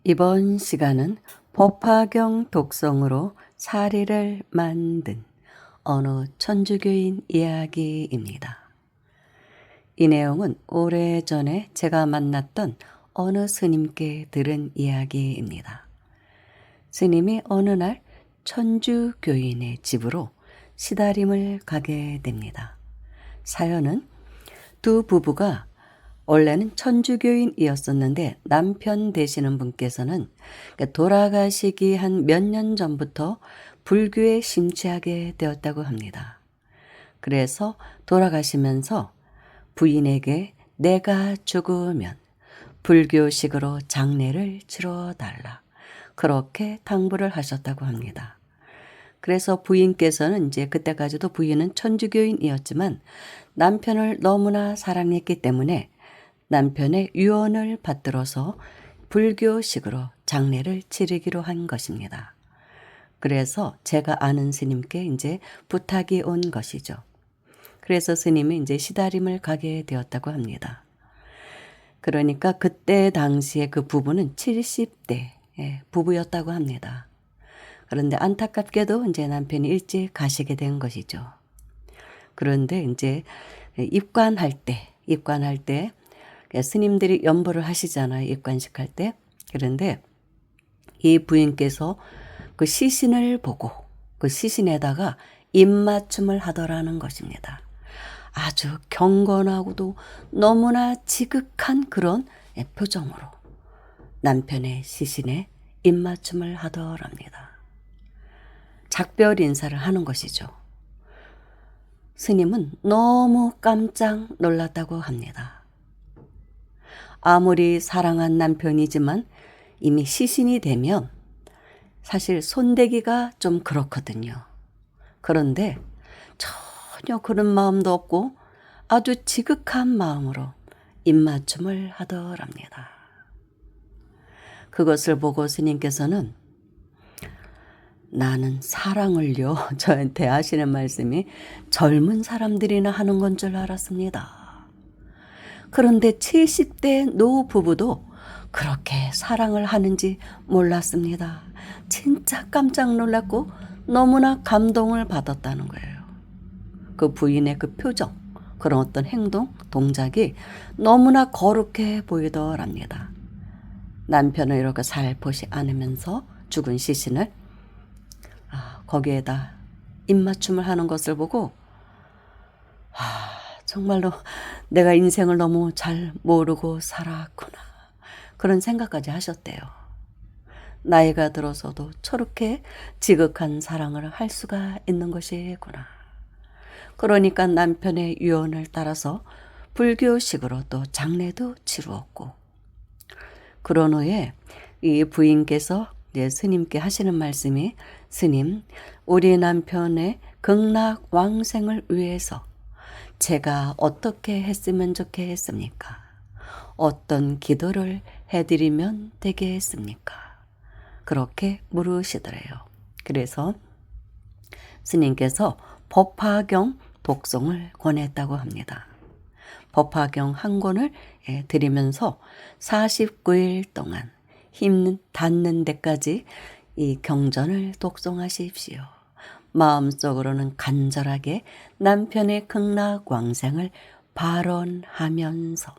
이번 시간은 법화경 독성으로 사리를 만든 어느 천주교인 이야기입니다. 이 내용은 오래전에 제가 만났던 어느 스님께 들은 이야기입니다. 스님이 어느 날 천주교인의 집으로 시다림을 가게 됩니다. 사연은 두 부부가 원래는 천주교인이었었는데 남편 되시는 분께서는 돌아가시기 한 몇 년 전부터 불교에 심취하게 되었다고 합니다. 그래서 돌아가시면서 부인에게 내가 죽으면 불교식으로 장례를 치러달라 그렇게 당부를 하셨다고 합니다. 그래서 부인께서는 이제 그때까지도 부인은 천주교인이었지만 남편을 너무나 사랑했기 때문에 남편의 유언을 받들어서 불교식으로 장례를 치르기로 한 것입니다. 그래서 제가 아는 스님께 이제 부탁이 온 것이죠. 그래서 스님이 이제 시다림을 가게 되었다고 합니다. 그러니까 그때 당시에 그 부부는 70대 부부였다고 합니다. 그런데 안타깝게도 이제 남편이 일찍 가시게 된 것이죠. 그런데 이제 입관할 때 스님들이 연보를 하시잖아요. 입관식 할 때. 그런데 이 부인께서 그 시신을 보고 그 시신에다가 입맞춤을 하더라는 것입니다. 아주 경건하고도 너무나 지극한 그런 표정으로 남편의 시신에 입맞춤을 하더랍니다. 작별 인사를 하는 것이죠. 스님은 너무 깜짝 놀랐다고 합니다. 아무리 사랑한 남편이지만 이미 시신이 되면 사실 손대기가 좀 그렇거든요. 그런데 전혀 그런 마음도 없고 아주 지극한 마음으로 입맞춤을 하더랍니다. 그것을 보고 스님께서는 나는 사랑을요, 저한테 하시는 말씀이 젊은 사람들이나 하는 건 줄 알았습니다. 그런데 70대 노부부도 그렇게 사랑을 하는지 몰랐습니다. 진짜 깜짝 놀랐고 너무나 감동을 받았다는 거예요. 그 부인의 그 표정, 그런 어떤 행동, 동작이 너무나 거룩해 보이더랍니다. 남편을 이렇게 살포시 안으면서 죽은 시신을 거기에다 입맞춤을 하는 것을 보고 정말로 내가 인생을 너무 잘 모르고 살았구나. 그런 생각까지 하셨대요. 나이가 들어서도 저렇게 지극한 사랑을 할 수가 있는 것이구나. 그러니까 남편의 유언을 따라서 불교식으로 또 장례도 치루었고, 그런 후에 이 부인께서 이제 스님께 하시는 말씀이 스님, 우리 남편의 극락왕생을 위해서 제가 어떻게 했으면 좋겠습니까? 어떤 기도를 해드리면 되겠습니까? 그렇게 물으시더래요. 그래서 스님께서 법화경 독송을 권했다고 합니다. 법화경 한 권을 드리면서 49일 동안 힘 닿는 데까지 이 경전을 독송하십시오. 마음속으로는 간절하게 남편의 극락왕생을 발언하면서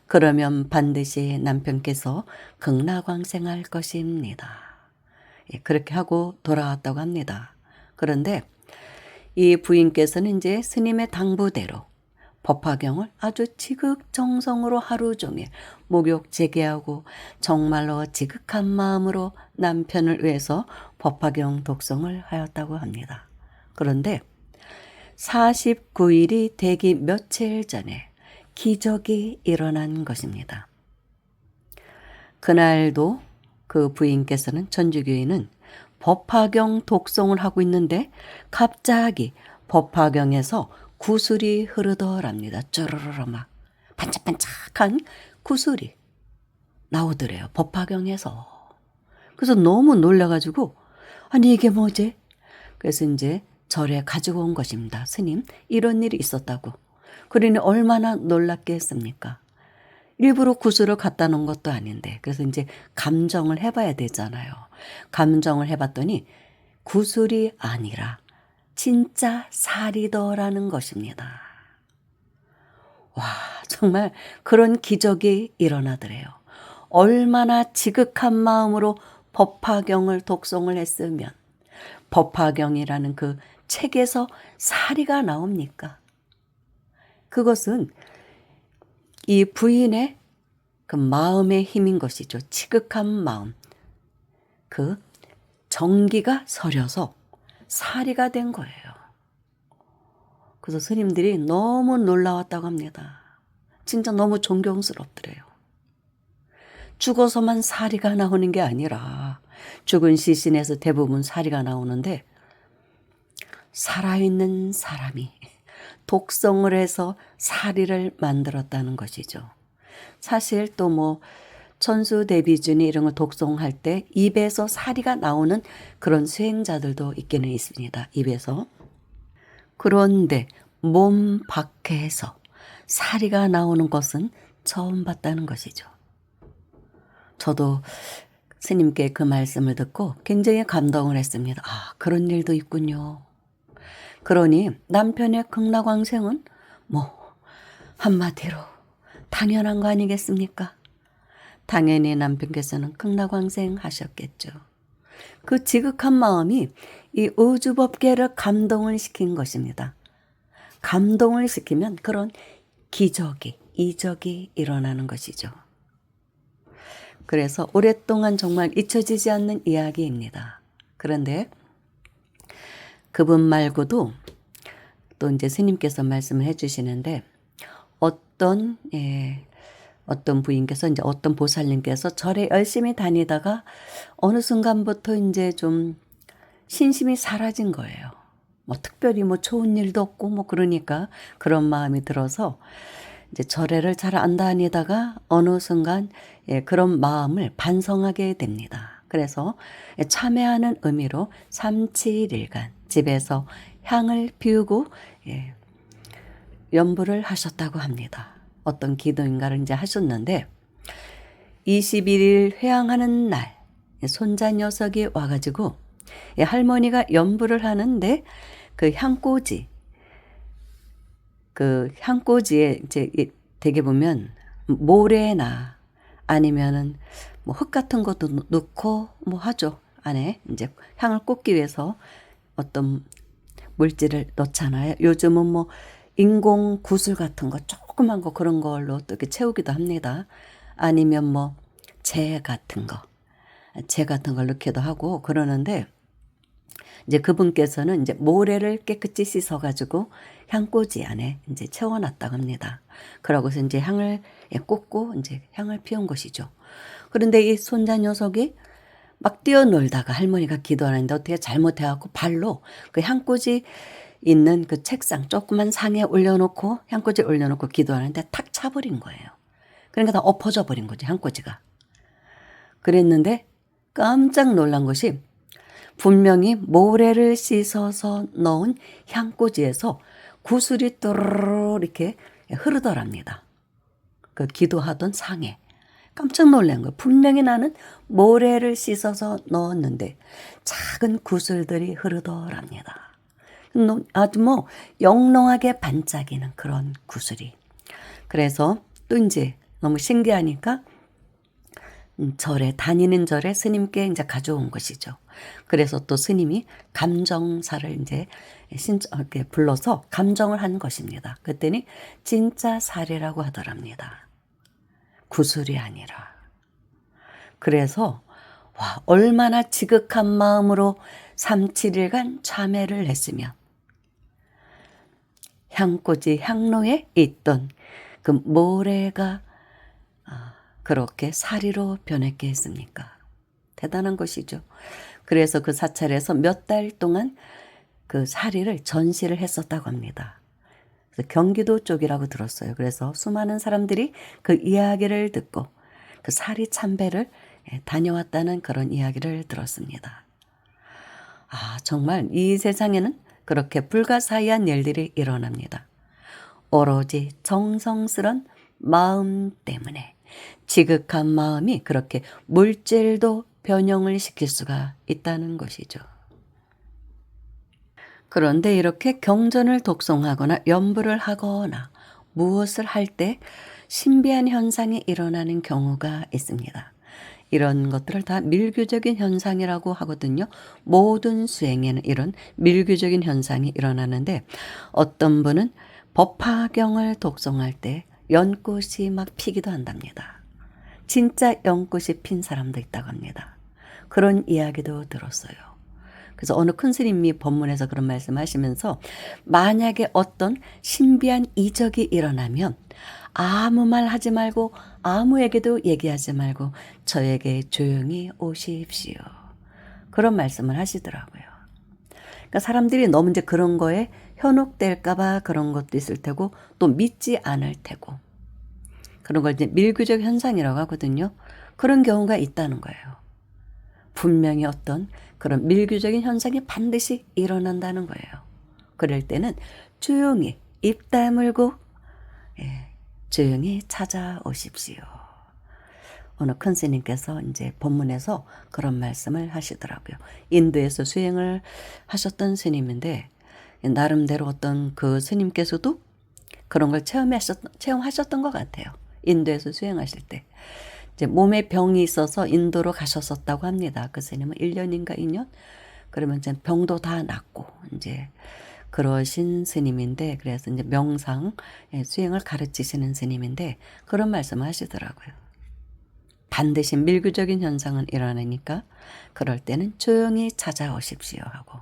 그러면 반드시 남편께서 극락왕생할 것입니다. 그렇게 하고 돌아왔다고 합니다. 그런데 이 부인께서는 이제 스님의 당부대로 법화경을 아주 지극정성으로 하루 종일 목욕 재개하고 정말로 지극한 마음으로 남편을 위해서 법화경 독송을 하였다고 합니다. 그런데 49일이 되기 며칠 전에 기적이 일어난 것입니다. 그날도 그 부인께서는 천주교인은 법화경 독송을 하고 있는데 갑자기 법화경에서 구슬이 흐르더랍니다. 쭈르르르 막 반짝반짝한 구슬이 나오더래요. 법화경에서. 그래서 너무 놀라가지고 아니 이게 뭐지? 그래서 이제 절에 가지고 온 것입니다. 스님 이런 일이 있었다고. 그러니 얼마나 놀랐겠습니까? 일부러 구슬을 갖다 놓은 것도 아닌데. 그래서 이제 감정을 해봐야 되잖아요. 감정을 해봤더니 구슬이 아니라 진짜 살이더라는 것입니다. 와, 정말 그런 기적이 일어나더래요. 얼마나 지극한 마음으로 법화경을 독송을 했으면 법화경이라는 그 책에서 사리가 나옵니까? 그것은 이 부인의 그 마음의 힘인 것이죠. 지극한 마음. 그 정기가 서려서 사리가 된 거예요. 그래서 스님들이 너무 놀라웠다고 합니다. 진짜 너무 존경스럽더래요. 죽어서만 사리가 나오는 게 아니라 죽은 시신에서 대부분 사리가 나오는데 살아있는 사람이 독성을 해서 사리를 만들었다는 것이죠. 사실 또 뭐 천수대비준이 이런 걸 독송할 때 입에서 사리가 나오는 그런 수행자들도 있기는 있습니다. 입에서. 그런데 몸 밖에서 사리가 나오는 것은 처음 봤다는 것이죠. 저도 스님께 그 말씀을 듣고 굉장히 감동을 했습니다. 아, 그런 일도 있군요. 그러니 남편의 극락왕생은 뭐 한마디로 당연한 거 아니겠습니까? 당연히 남편께서는 극락왕생 하셨겠죠. 그 지극한 마음이 이 우주법계를 감동을 시킨 것입니다. 감동을 시키면 그런 기적이, 이적이 일어나는 것이죠. 그래서 오랫동안 정말 잊혀지지 않는 이야기입니다. 그런데 그분 말고도 또 이제 스님께서 말씀을 해주시는데 어떤 부인께서 이제 어떤 보살님께서 절에 열심히 다니다가 어느 순간부터 이제 좀 신심이 사라진 거예요. 뭐 특별히 뭐 좋은 일도 없고 뭐 그러니까 그런 마음이 들어서 이제 절에를 잘 안 다니다가 어느 순간 그런 마음을 반성하게 됩니다. 그래서 참회하는 의미로 3, 7일간 집에서 향을 피우고 연부를 하셨다고 합니다. 어떤 기도인가를 이제 하셨는데 21일 회향하는 날 손자 녀석이 와가지고 할머니가 연부를 하는데 그 향꽂이에 이제 되게 보면 모래나 아니면은 뭐 흙 같은 것도 넣고 뭐 하죠. 안에 이제 향을 꽂기 위해서 어떤 물질을 넣잖아요. 요즘은 뭐 인공 구슬 같은 거 조그만 거 그런 걸로 또 이렇게 채우기도 합니다. 아니면 뭐 재 같은 걸 넣기도 하고 그러는데 이제 그분께서는 이제 모래를 깨끗이 씻어가지고 향꽂이 안에 이제 채워놨다고 합니다. 그러고서 이제 향을 꽂고 이제 향을 피운 것이죠. 그런데 이 손자 녀석이 막 뛰어놀다가 할머니가 기도하는데 어떻게 잘못해갖고 발로 그 향꽂이 있는 그 책상 조그만 상에 올려놓고 향꽂이 올려놓고 기도하는데 탁 차버린 거예요. 그러니까 다 엎어져 버린 거죠, 향꽂이가. 그랬는데 깜짝 놀란 것이 분명히 모래를 씻어서 넣은 향꽂이에서 구슬이 또르르 이렇게 흐르더랍니다. 그 기도하던 상에. 깜짝 놀란 거예요. 분명히 나는 모래를 씻어서 넣었는데 작은 구슬들이 흐르더랍니다. 아주 뭐 영롱하게 반짝이는 그런 구슬이. 그래서 또 이제 너무 신기하니까 다니는 절에 스님께 이제 가져온 것이죠. 그래서 또 스님이 감정사를 이제 이렇게 불러서 감정을 한 것입니다. 그랬더니 진짜 사례라고 하더랍니다. 구술이 아니라. 그래서 와, 얼마나 지극한 마음으로 3, 7일간 참회를 했으면 향꽂이 향로에 있던 그 모래가 그렇게 사리로 변했게 했습니까? 대단한 것이죠. 그래서 그 사찰에서 몇 달 동안 그 사리를 전시를 했었다고 합니다. 그래서 경기도 쪽이라고 들었어요. 그래서 수많은 사람들이 그 이야기를 듣고 그 사리 참배를 다녀왔다는 그런 이야기를 들었습니다. 아, 정말 이 세상에는 그렇게 불가사의한 일들이 일어납니다. 오로지 정성스런 마음 때문에 지극한 마음이 그렇게 물질도 변형을 시킬 수가 있다는 것이죠. 그런데 이렇게 경전을 독송하거나 연부를 하거나 무엇을 할 때 신비한 현상이 일어나는 경우가 있습니다. 이런 것들을 다 밀규적인 현상이라고 하거든요. 모든 수행에는 이런 밀규적인 현상이 일어나는데 어떤 분은 법화경을 독송할 때 연꽃이 막 피기도 한답니다. 진짜 연꽃이 핀 사람도 있다고 합니다. 그런 이야기도 들었어요. 그래서 어느 큰 스님이 법문에서 그런 말씀하시면서 만약에 어떤 신비한 이적이 일어나면 아무 말 하지 말고 아무에게도 얘기하지 말고 저에게 조용히 오십시오. 그런 말씀을 하시더라고요. 그러니까 사람들이 너무 이제 그런 거에 현혹될까봐 그런 것도 있을 테고 또 믿지 않을 테고 그런 걸 이제 밀규적 현상이라고 하거든요. 그런 경우가 있다는 거예요. 분명히 어떤 그런 밀규적인 현상이 반드시 일어난다는 거예요. 그럴 때는 조용히 입 다물고 조용히 찾아오십시오. 어느 큰 스님께서 이제 본문에서 그런 말씀을 하시더라고요. 인도에서 수행을 하셨던 스님인데 나름대로 어떤 그 스님께서도 그런 걸 체험하셨던 것 같아요. 인도에서 수행하실 때. 이제 몸에 병이 있어서 인도로 가셨었다고 합니다. 그 스님은 1년인가 2년? 그러면 이제 병도 다 낫고 이제 그러신 스님인데 그래서 이제 명상 수행을 가르치시는 스님인데 그런 말씀을 하시더라고요. 반드시 밀규적인 현상은 일어나니까 그럴 때는 조용히 찾아오십시오 하고.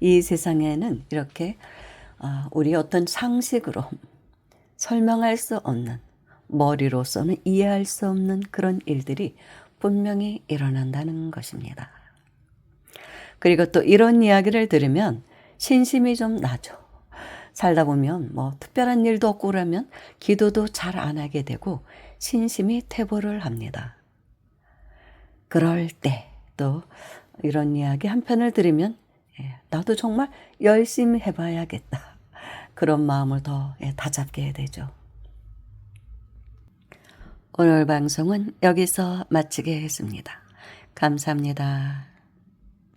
이 세상에는 이렇게 우리 어떤 상식으로 설명할 수 없는 머리로서는 이해할 수 없는 그런 일들이 분명히 일어난다는 것입니다. 그리고 또 이런 이야기를 들으면 신심이 좀 나죠. 살다 보면 뭐 특별한 일도 없고 그러면 기도도 잘 안 하게 되고 신심이 퇴보를 합니다. 그럴 때 또 이런 이야기 한 편을 들으면 나도 정말 열심히 해봐야겠다. 그런 마음을 더 다잡게 되죠. 오늘 방송은 여기서 마치겠습니다. 감사합니다.